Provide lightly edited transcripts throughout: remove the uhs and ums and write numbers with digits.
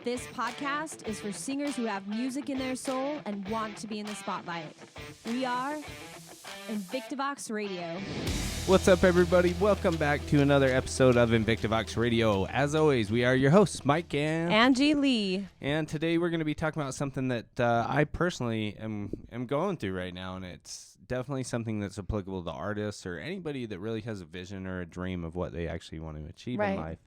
This podcast is for singers who have music in their soul and want to be in the spotlight. We are INVICTA Vox Radio. What's up, everybody? Welcome back to another episode of INVICTA Vox Radio. As always, we are your hosts, Mike and Angie Lee. And today we're going to be talking about something that I personally am going through right now, and it's definitely something that's applicable to artists or anybody that really has a vision or a dream of what they actually want to achieve in life.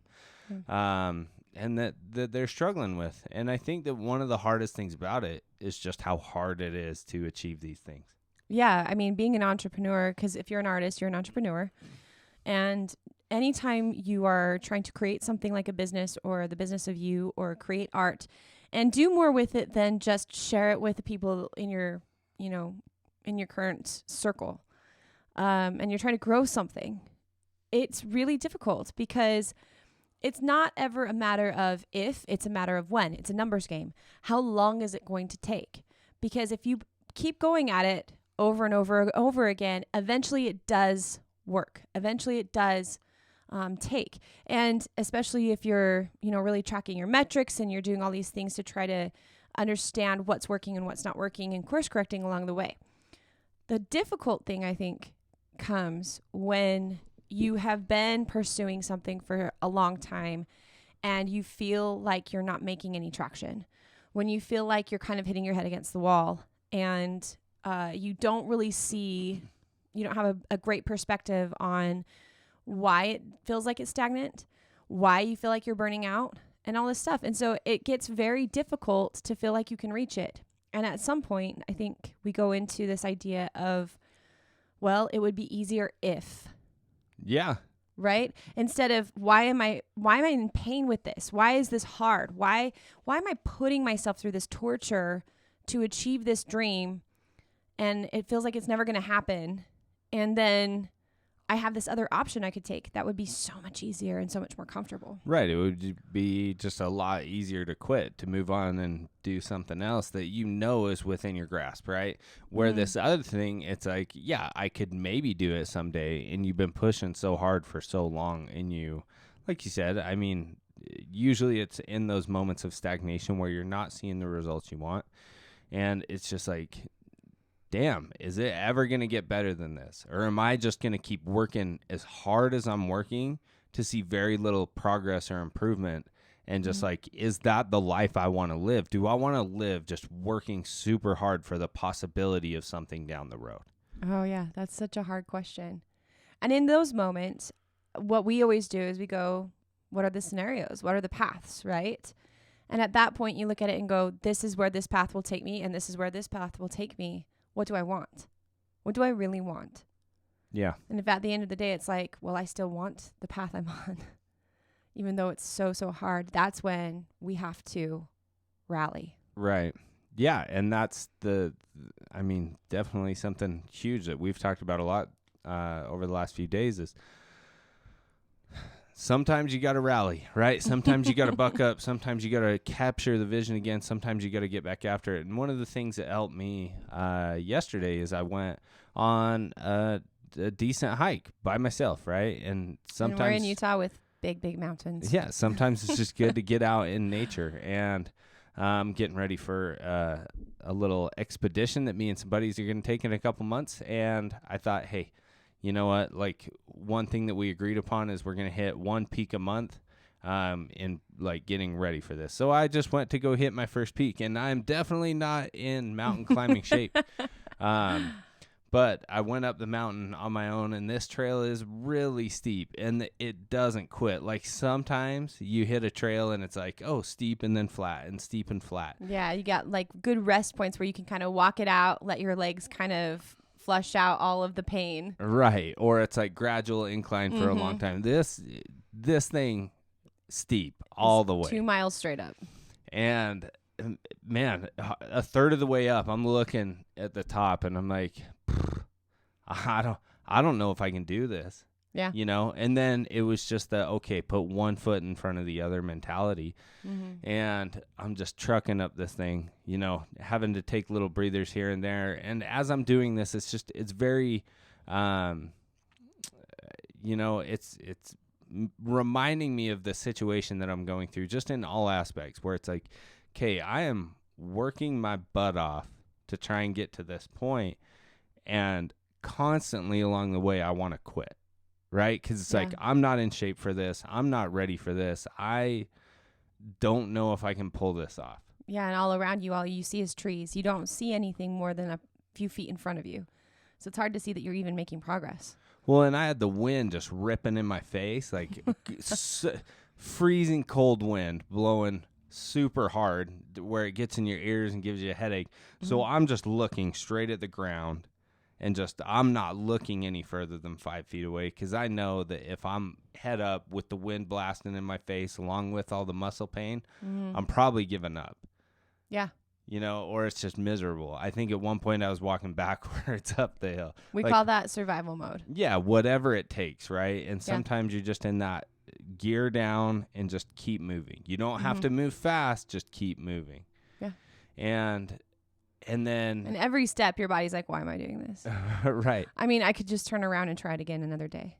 And that they're struggling with. And I think that one of the hardest things about it is just how hard it is to achieve these things. Yeah, I mean, being an entrepreneur, because if you're an artist, you're an entrepreneur. And anytime you are trying to create something like a business or the business of you or create art and do more with it than just share it with the people in your, in your current circle, and you're trying to grow something, it's really difficult because it's not ever a matter of if, it's a matter of when. It's a numbers game. How long is it going to take? Because if you keep going at it over and over again, eventually it does work. Eventually it does take. And especially if you're, really tracking your metrics and you're doing all these things to try to understand what's working and what's not working and course correcting along the way. The difficult thing, I think, comes when you have been pursuing something for a long time and you feel like you're not making any traction. When you feel like you're kind of hitting your head against the wall and you don't really see, you don't have a great perspective on why it feels like it's stagnant, why you feel like you're burning out, and all this stuff. And so it gets very difficult to feel like you can reach it. And at some point, I think we go into this idea of, well, it would be easier if. Yeah. Right? Instead of why am I in pain with this? Why is this hard? Why am I putting myself through this torture to achieve this dream and it feels like it's never going to happen? And then I have this other option I could take that would be so much easier and so much more comfortable. Right. It would be just a lot easier to quit, to move on and do something else that is within your grasp, right? Where this other thing, it's like, yeah, I could maybe do it someday, and you've been pushing so hard for so long, and you, like you said, I mean, usually it's in those moments of stagnation where you're not seeing the results you want, and it's just like, damn, is it ever going to get better than this? Or am I just going to keep working as hard as I'm working to see very little progress or improvement? And just like, is that the life I want to live? Do I want to live just working super hard for the possibility of something down the road? Oh, yeah. That's such a hard question. And in those moments, what we always do is we go, what are the scenarios? What are the paths, right? And at that point, you look at it and go, this is where this path will take me, and this is where this path will take me. What do I want? What do I really want? Yeah. And if at the end of the day, it's like, well, I still want the path I'm on, even though it's so hard, that's when we have to rally. Right. Yeah. And that's definitely something huge that we've talked about a lot over the last few days is sometimes you got to rally, right? Sometimes you got to buck up. Sometimes you got to capture the vision again. Sometimes you got to get back after it. And one of the things that helped me yesterday is I went on a decent hike by myself, right? And sometimes we're in Utah with big mountains. Yeah, sometimes it's just good to get out in nature. And getting ready for a little expedition that me and some buddies are going to take in a couple months. And I thought, hey, you know what? Like, one thing that we agreed upon is we're going to hit one peak a month in like getting ready for this. So I just went to go hit my first peak, and I'm definitely not in mountain climbing shape. But I went up the mountain on my own, and this trail is really steep, and it doesn't quit. Like, sometimes you hit a trail and it's like, oh, steep and then flat and steep and flat. Yeah, you got like good rest points where you can kind of walk it out, let your legs kind of flush out all of the pain. Right. Or it's like gradual incline for a long time. This thing steep all the way. 2 miles straight up. And man, a third of the way up, I'm looking at the top and I'm like, I don't know if I can do this. Yeah. And then it was just the, okay, put one foot in front of the other mentality. And I'm just trucking up this thing, having to take little breathers here and there. And as I'm doing this, it's very, it's reminding me of the situation that I'm going through, just in all aspects, where it's like, okay, I am working my butt off to try and get to this point, and constantly along the way, I want to quit, right? Because it's like, I'm not in shape for this. I'm not ready for this. I don't know if I can pull this off. Yeah, and all around you, all you see is trees. You don't see anything more than a few feet in front of you. So it's hard to see that you're even making progress. Well, and I had the wind just ripping in my face, like freezing cold wind blowing super hard where it gets in your ears and gives you a headache. Mm-hmm. So I'm just looking straight at the ground, and I'm not looking any further than 5 feet away, because I know that if I'm head up with the wind blasting in my face along with all the muscle pain, I'm probably giving up. Yeah. Or it's just miserable. I think at one point I was walking backwards up the hill. We call that survival mode. Yeah, whatever it takes, right? And sometimes you're just in that gear down and just keep moving. You don't have to move fast, just keep moving. Yeah. And then... And every step, your body's like, why am I doing this? Right. I mean, I could just turn around and try it again another day.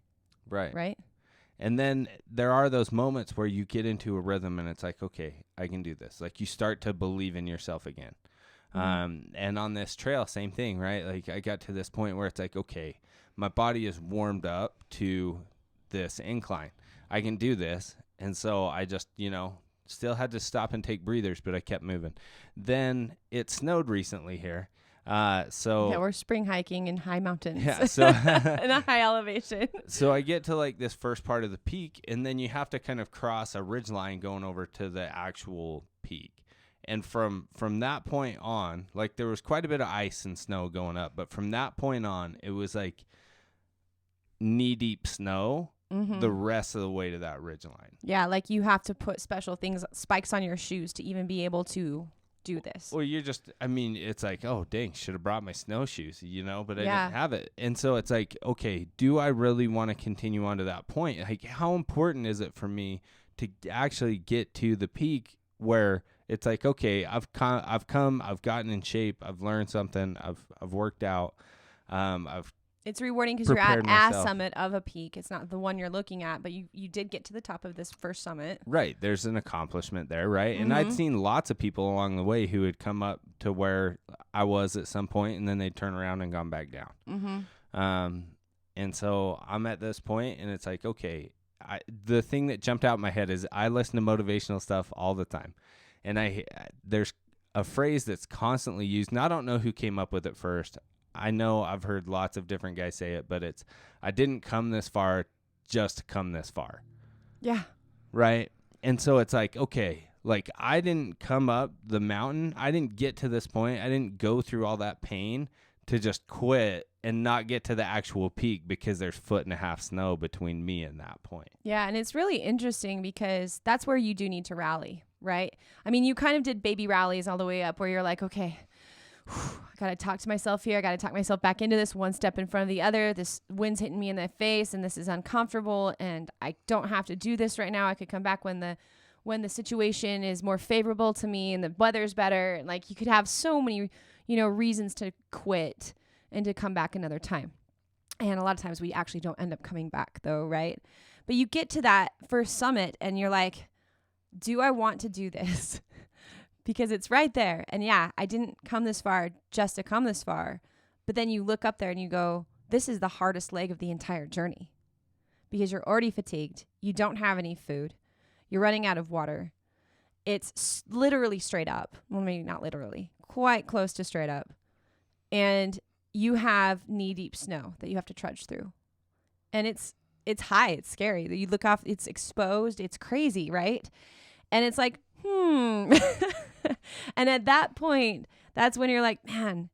Right. Right? And then there are those moments where you get into a rhythm and it's like, okay, I can do this. Like, you start to believe in yourself again. And on this trail, same thing, right? Like, I got to this point where it's like, okay, my body is warmed up to this incline. I can do this. And so I just, still had to stop and take breathers, but I kept moving. Then it snowed recently here. So we're spring hiking in high mountains. Yeah, so in a high elevation. So I get to like this first part of the peak, and then you have to kind of cross a ridge line going over to the actual peak. And from that point on, like, there was quite a bit of ice and snow going up, but from that point on, it was like knee deep snow the rest of the way to that ridge line. Yeah, like you have to put special things, spikes on your shoes to even be able to do this. Well, it's like, oh, dang, should have brought my snowshoes, but I didn't have it. And so it's like, okay, do I really want to continue on to that point? Like, how important is it for me to actually get to the peak where it's like, okay, I've gotten in shape, I've learned something, I've worked out, it's rewarding because you're at a summit of a peak. It's not the one you're looking at, but you did get to the top of this first summit. Right. There's an accomplishment there, right? And I'd seen lots of people along the way who had come up to where I was at some point, and then they'd turn around and gone back down. And so I'm at this point, and it's like, okay, the thing that jumped out in my head is I listen to motivational stuff all the time. And there's a phrase that's constantly used, and I don't know who came up with it first. I know I've heard lots of different guys say it, but it's, I didn't come this far just to come this far. Yeah. Right? And so it's like, okay, like, I didn't come up the mountain. I didn't get to this point. I didn't go through all that pain to just quit and not get to the actual peak because there's 1.5 feet snow between me and that point. Yeah. And it's really interesting because that's where you do need to rally, right? I mean, you kind of did baby rallies all the way up where you're like, okay, I got to talk to myself here. I got to talk myself back into this, one step in front of the other. This wind's hitting me in the face and this is uncomfortable and I don't have to do this right now. I could come back when the situation is more favorable to me and the weather's better. And like, you could have so many, reasons to quit and to come back another time. And a lot of times we actually don't end up coming back though, right? But you get to that first summit and you're like, do I want to do this? Because it's right there. And yeah, I didn't come this far just to come this far. But then you look up there and you go, this is the hardest leg of the entire journey. Because you're already fatigued. You don't have any food. You're running out of water. It's literally straight up. Well, maybe not literally. Quite close to straight up. And you have knee-deep snow that you have to trudge through. And it's high. It's scary. You look off. It's exposed. It's crazy, right? And it's like, And at that point, that's when you're like, man,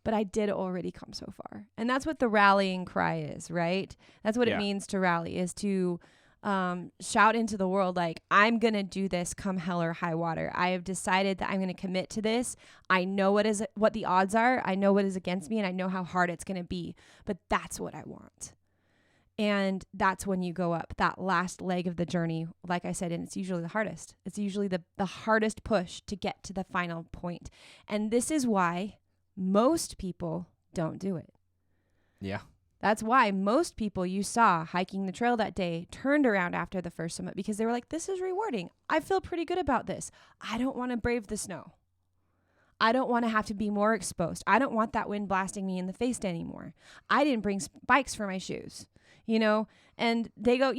but I did already come so far. And that's what the rallying cry is, right? That's what it means to rally, is to shout into the world, like, I'm going to do this come hell or high water. I have decided that I'm going to commit to this. I know what the odds are. I know what is against me, and I know how hard it's going to be. But that's what I want. And that's when you go up that last leg of the journey, like I said, and it's usually the hardest. It's usually the hardest push to get to the final point. And this is why most people don't do it. Yeah. That's why most people you saw hiking the trail that day turned around after the first summit, because they were like, this is rewarding. I feel pretty good about this. I don't want to brave the snow. I don't want to have to be more exposed. I don't want that wind blasting me in the face anymore. I didn't bring spikes for my shoes, and they go,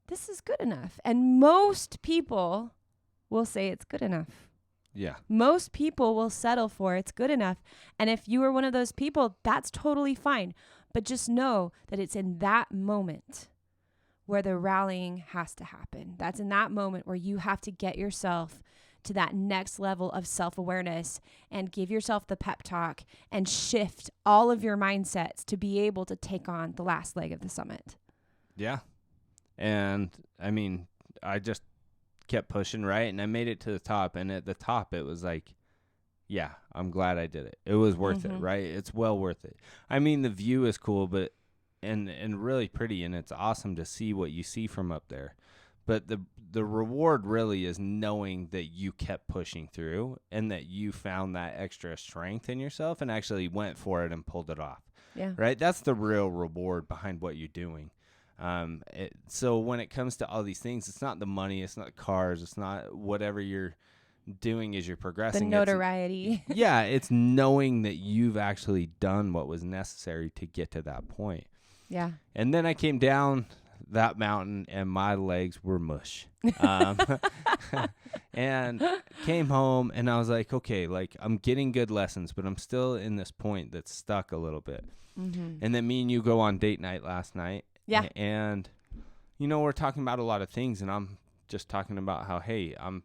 this is good enough. And most people will say it's good enough. Yeah. Most people will settle for it's good enough. And if you are one of those people, that's totally fine. But just know that it's in that moment where the rallying has to happen. That's in that moment where you have to get yourself to that next level of self-awareness and give yourself the pep talk and shift all of your mindsets to be able to take on the last leg of the summit. Yeah. And I mean, I just kept pushing, right? And I made it to the top. And at the top, it was like, yeah, I'm glad I did it. It was worth it, right? It's well worth it. I mean, the view is cool, but and really pretty, and it's awesome to see what you see from up there. But the reward really is knowing that you kept pushing through and that you found that extra strength in yourself and actually went for it and pulled it off. Yeah. Right? That's the real reward behind what you're doing. So when it comes to all these things, it's not the money, it's not the cars, it's not whatever you're doing as you're progressing. The notoriety. It's knowing that you've actually done what was necessary to get to that point. Yeah. And then I came down that mountain and my legs were mush. And came home and I was like, okay, like I'm getting good lessons, but I'm still in this point that's stuck a little bit. Mm-hmm. And then me and you go on date night last night. Yeah. And, we're talking about a lot of things and I'm just talking about how, hey, I'm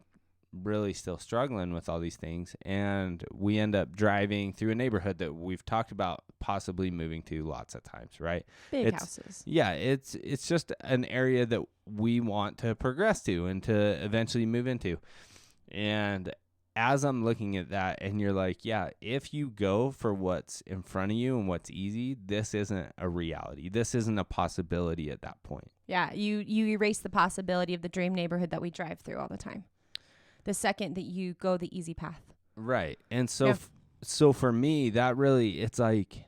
really still struggling with all these things. And we end up driving through a neighborhood that we've talked about possibly moving to lots of times, right? Big houses. Yeah, it's just an area that we want to progress to and to eventually move into. And as I'm looking at that and you're like, yeah, if you go for what's in front of you and what's easy, this isn't a reality. This isn't a possibility at that point. Yeah, you erase the possibility of the dream neighborhood that we drive through all the time. The second that you go the easy path. Right. And so so for me, that really, it's like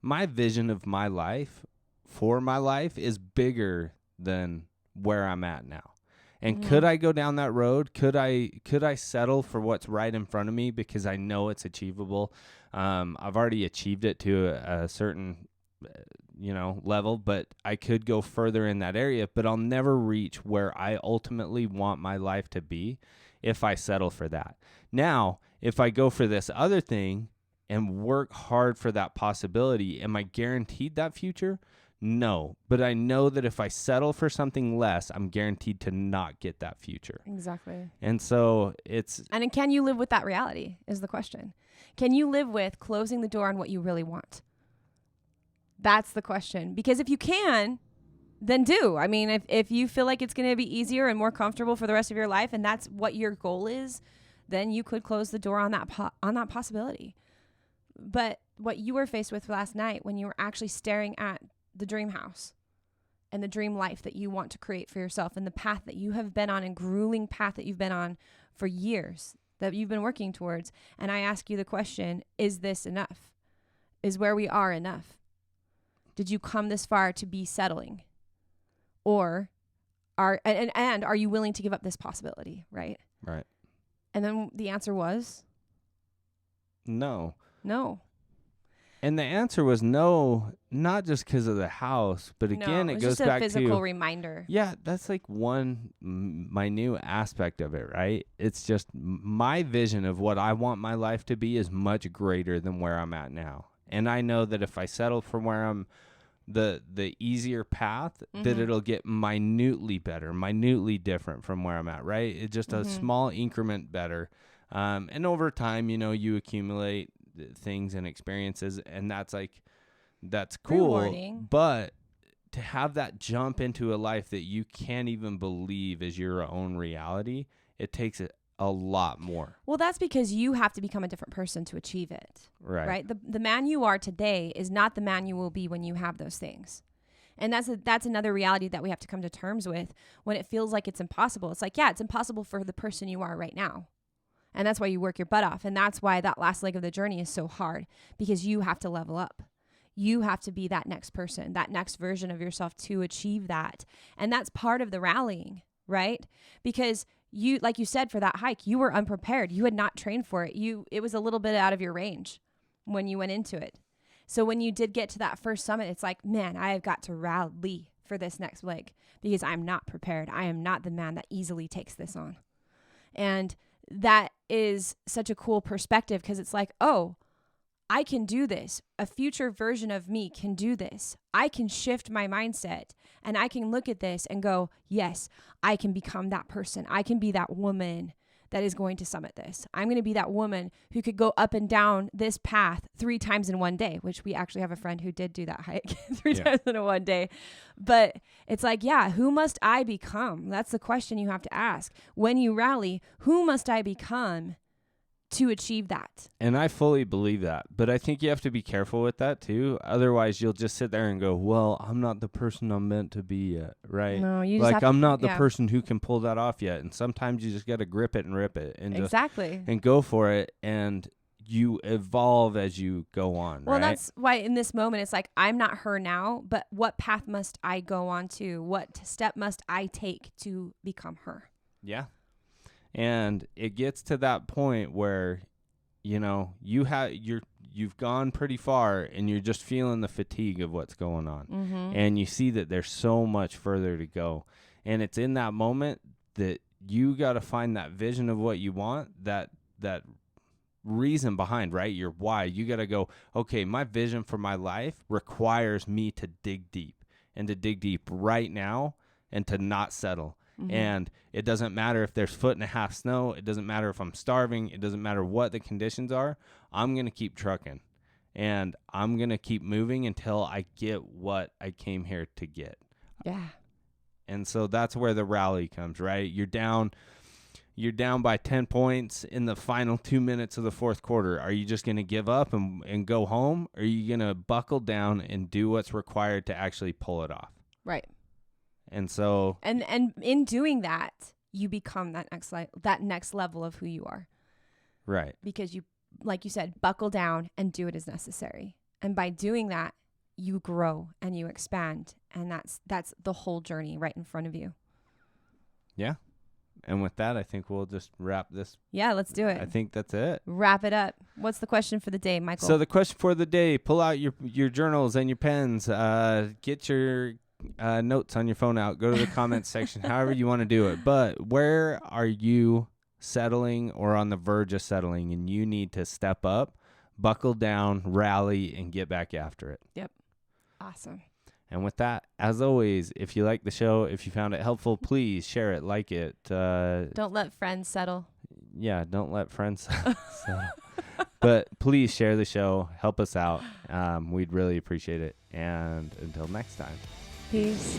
my vision of my life for my life is bigger than where I'm at now. And could I go down that road? Could I settle for what's right in front of me because I know it's achievable? I've already achieved it to a certain, level, but I could go further in that area, but I'll never reach where I ultimately want my life to be if I settle for that. Now, if I go for this other thing and work hard for that possibility, am I guaranteed that future? No, but I know that if I settle for something less, I'm guaranteed to not get that future. Exactly. And so And can you live with that reality is the question. Can you live with closing the door on what you really want? That's the question. Because if you can, then do. I mean, if you feel like it's going to be easier and more comfortable for the rest of your life and that's what your goal is, then you could close the door on that possibility. But what you were faced with last night when you were actually staring at the dream house and the dream life that you want to create for yourself and the path that you have been on and grueling path that you've been on for years that you've been working towards. And I ask you the question, is this enough? Is where we are enough? Did you come this far to be settling? Or are you willing to give up this possibility, right? Right. And then the answer was? No. And the answer was no, not just because of the house, but again, it goes back to... just a physical reminder. Yeah, that's like one minute aspect of it, right? It's just my vision of what I want my life to be is much greater than where I'm at now. And I know that if I settle for where I'm the easier path, that it'll get minutely better, minutely different from where I'm at, right? It's just a small increment better. And over time, you accumulate things and experiences, and that's cool. Rewarding. But to have that jump into a life that you can't even believe is your own reality, it takes a lot more. Well, that's because you have to become a different person to achieve it. Right? The man you are today is not the man you will be when you have those things. And that's another reality that we have to come to terms with when it feels like it's impossible. It's like, yeah, it's impossible for the person you are right now. And that's why you work your butt off. And that's why that last leg of the journey is so hard, because you have to level up. You have to be that next person, that next version of yourself to achieve that. And that's part of the rallying, right? Because you, like you said, for that hike, you were unprepared. You had not trained for it. It was a little bit out of your range when you went into it. So when you did get to that first summit, it's like, man, I have got to rally for this next leg because I'm not prepared. I am not the man that easily takes this on. And that is such a cool perspective because it's like, oh, I can do this. A future version of me can do this. I can shift my mindset and I can look at this and go, yes, I can become that person. I can be that woman that is going to summit this. I'm going to be that woman who could go up and down this path 3 times in one day, which we actually have a friend who did do that hike 3 times in a one day. But it's like, yeah, who must I become? That's the question you have to ask. When you rally, who must I become to achieve that? And I fully believe that. But I think you have to be careful with that too. Otherwise, you'll just sit there and go, well, I'm not the person I'm meant to be yet, right? No, you just like, I'm not the person who can pull that off yet. And sometimes you just got to grip it and rip it and exactly and go for it. And you evolve as you go on, well, right? that's why in this moment, it's like, I'm not her now, but what path must I go on to? What step must I take to become her? Yeah. And it gets to that point where, you know, you've gone pretty far and you're just feeling the fatigue of what's going on. Mm-hmm. And you see that there's so much further to go. And it's in that moment that you got to find that vision of what you want, that reason behind, right? Your why. You got to go, okay, my vision for my life requires me to dig deep and to dig deep right now and to not settle. Mm-hmm. And it doesn't matter if there's 1.5 feet snow. It doesn't matter if I'm starving. It doesn't matter what the conditions are. I'm going to keep trucking and I'm going to keep moving until I get what I came here to get. Yeah. And so that's where the rally comes, right? You're down by 10 points in the final 2 minutes of the fourth quarter. Are you just going to give up and go home? Or are you going to buckle down and do what's required to actually pull it off? Right. And so, and in doing that, you become that next level of who you are. Right. Because you, like you said, buckle down and do it as necessary. And by doing that, you grow and you expand. And that's the whole journey right in front of you. Yeah. And with that, I think we'll just wrap this. Yeah, let's do it. I think that's it. Wrap it up. What's the question for the day, Michael? So the question for the day, pull out your journals and your pens, get your notes on your phone out, go to the comments section, however you want to do it. But where are you settling or on the verge of settling, and you need to step up, buckle down, rally, and get back after it? Yep. Awesome. And with that, as always, if you like the show, if you found it helpful, please share it, like it. Don't let friends settle. Yeah, don't let friends settle. But please share the show. Help us out. We'd really appreciate it. And until next time. Peace.